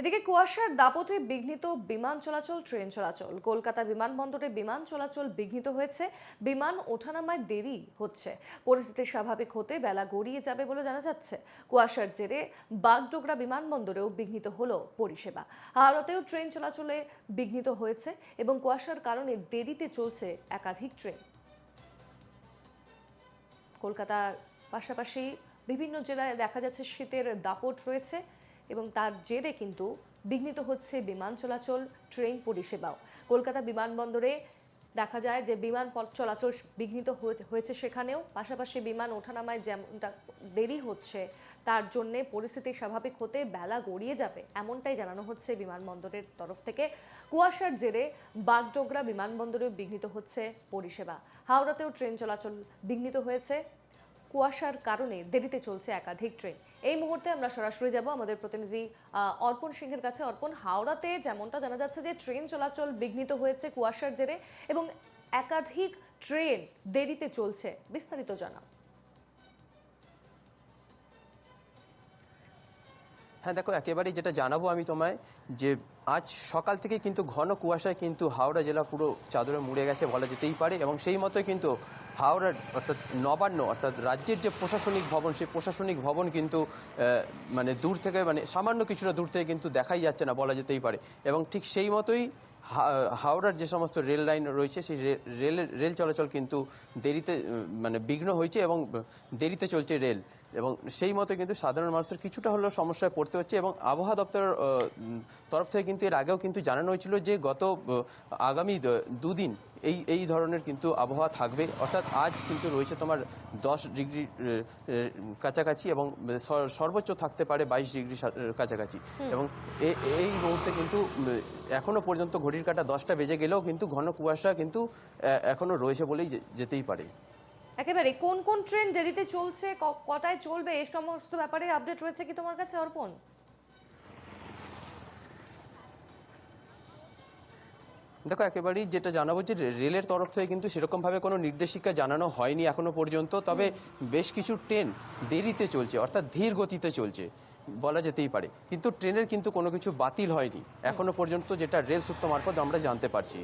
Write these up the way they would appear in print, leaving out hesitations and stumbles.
এদিকে কুয়াশার দাপটে বিঘ্নিত বিমান চলাচল, ট্রেন চলাচল। কলকাতা বিমানবন্দরে বিমান চলাচল বিঘ্নিত হয়েছে, বিমান ওঠানামায় দেরি হচ্ছে। পরিস্থিতি স্বাভাবিক হতে বেলা গড়িয়ে যাবে বলে জানা যাচ্ছে। কুয়াশার জেরে বাগডোগরা বিমানবন্দরেও বিঘ্নিত হলো পরিষেবা। হাওড়াতেও ট্রেন চলাচলে বিঘ্নিত হয়েছে এবং কুয়াশার কারণে দেরিতে চলছে একাধিক ট্রেন। কলকাতার পাশাপাশি বিভিন্ন জেলায় দেখা যাচ্ছে শীতের দাপট রয়েছে এবং তার জেরে কিন্তু বিঘ্নিত হচ্ছে বিমান চলাচল, ট্রেন পরিষেবাও। কলকাতা বিমানবন্দরে দেখা যায় যে বিমান চলাচল বিঘ্নিত হয়েছে, সেখানেও পাশাপাশি বিমান ওঠানামায় যেমনটা দেরি হচ্ছে, তার জন্য পরিস্থিতি স্বাভাবিক হতে বেলা গড়িয়ে যাবে এমনটাই জানানো হচ্ছে বিমানবন্দরের তরফ থেকে। কুয়াশার জেরে বাগডোগরা বিমানবন্দরেও বিঘ্নিত হচ্ছে পরিষেবা। হাওড়াতেও ট্রেন চলাচল বিঘ্নিত হয়েছে, কুয়াশার কারণে দেরিতে চলছে একাধিক ট্রেন। এই মুহূর্তে আমরা সরাসরি যাব আমাদের প্রতিনিধি অর্পণ সিংহের কাছে। অর্পণ, হাওড়াতে যেমনটা জানা যাচ্ছে যে ট্রেন চলাচল বিঘ্নিত হয়েছে কুয়াশার জেরে এবং একাধিক ট্রেন দেরিতে চলছে, বিস্তারিত জানাও। হ্যাঁ দেখো, একেবারেই যেটা জানাবো আমি তোমায়, যে আজ সকাল থেকে কিন্তু ঘন কুয়াশায় কিন্তু হাওড়া জেলা পুরো চাদরে মুড়ে গেছে বলা যেতেই পারে। এবং সেই মতোই কিন্তু হাওড়ার অর্থাৎ নবান্ন অর্থাৎ রাজ্যের যে প্রশাসনিক ভবন, সেই প্রশাসনিক ভবন কিন্তু মানে দূর থেকে, মানে সামান্য কিছুটা দূর থেকে কিন্তু দেখাই যাচ্ছে না বলা যেতেই পারে। এবং ঠিক সেই মতোই হাওড়ার যে সমস্ত রেল লাইন রয়েছে, সেই রেল চলাচল কিন্তু দেরিতে মানে বিঘ্ন হয়েছে এবং দেরিতে চলছে রেল। এবং সেই মতো কিন্তু সাধারণ মানুষের কিছুটা হলেও সমস্যায় পড়তে হচ্ছে। এবং আবহাওয়া দপ্তরের তরফ থেকে কিন্তু এর আগেও কিন্তু জানানো হয়েছিল যে গত আগামী দুদিন এই ধরনের কিন্তু আবহাওয়া থাকবে। অর্থাৎ আজ কিন্তু রয়েছে তোমার 10 ডিগ্রি কাছাকাছি এবং সর্বোচ্চ থাকতে পারে 22 ডিগ্রি কাছাকাছি। এবং এই মুহূর্তে কিন্তু এখনো পর্যন্ত ঘড়ির কাঁটা 10টা বেজে গেলেও কিন্তু ঘন কুয়াশা কিন্তু এখনো রয়েছে বলেই যেতেই পারে। একেবারে কোন কোন ট্রেন দেরিতে চলছে, কটায় চলবে, এই সমস্ত ব্যাপারে আপডেট রয়েছে কি তোমার কাছে অর্পণ? দেখো, একেবারেই যেটা জানাবো যে রেলের তরফ থেকে কিন্তু সেরকমভাবে কোনো নির্দেশিকা জানানো হয়নি এখনো পর্যন্ত। তবে বেশ কিছু ট্রেন দেরিতে চলছে, অর্থাৎ ধীর গতিতে চলছে বলা যেতেই পারে। কিন্তু ট্রেনের কিন্তু কোনো কিছু বাতিল হয়নি এখনো পর্যন্ত, যেটা রেল সূত্র মারফত আমরা জানতে পারছি।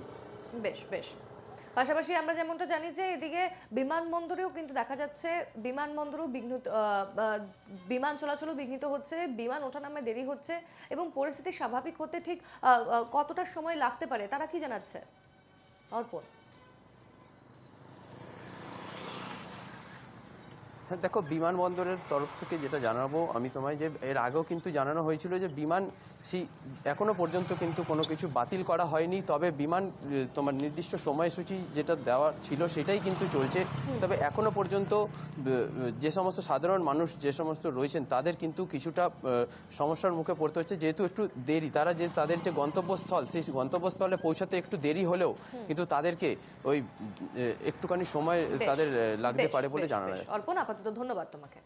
বেশ বেশ। পাশাপাশি আমরা যেমনটা জানি যে এদিকে বিমানবন্দরেও কিন্তু দেখা যাচ্ছে বিমানবন্দরও বিঘ্নিত, বিমান চলাচলও বিঘ্নিত হচ্ছে, বিমান ওঠানামায় দেরি হচ্ছে এবং পরিস্থিতি স্বাভাবিক হতে ঠিক কতটা সময় লাগতে পারে তারা কি জানাচ্ছে অর্পণ? হ্যাঁ দেখো, বিমানবন্দরের তরফ থেকে যেটা জানাবো আমি তোমায়, যে এর আগেও কিন্তু জানানো হয়েছিল যে বিমান এখনো পর্যন্ত কিন্তু কোনো কিছু বাতিল করা হয়নি। তবে বিমান তোমার নির্দিষ্ট সময়সূচি যেটা দেওয়া ছিল সেটাই কিন্তু চলছে। তবে এখনো পর্যন্ত যে সমস্ত সাধারণ মানুষ যে সমস্ত রয়েছেন তাদের কিন্তু কিছুটা সমস্যার মুখে পড়তে হচ্ছে, যেহেতু একটু দেরি, তারা যে তাদের যে গন্তব্যস্থল, সেই গন্তব্যস্থলে পৌঁছাতে একটু দেরি হলেও কিন্তু তাদেরকে ওই একটুখানি সময় তাদের লাগতে পারে বলে জানা যায়। অর্পণ, আপাতত ধন্যবাদ তোমাকে।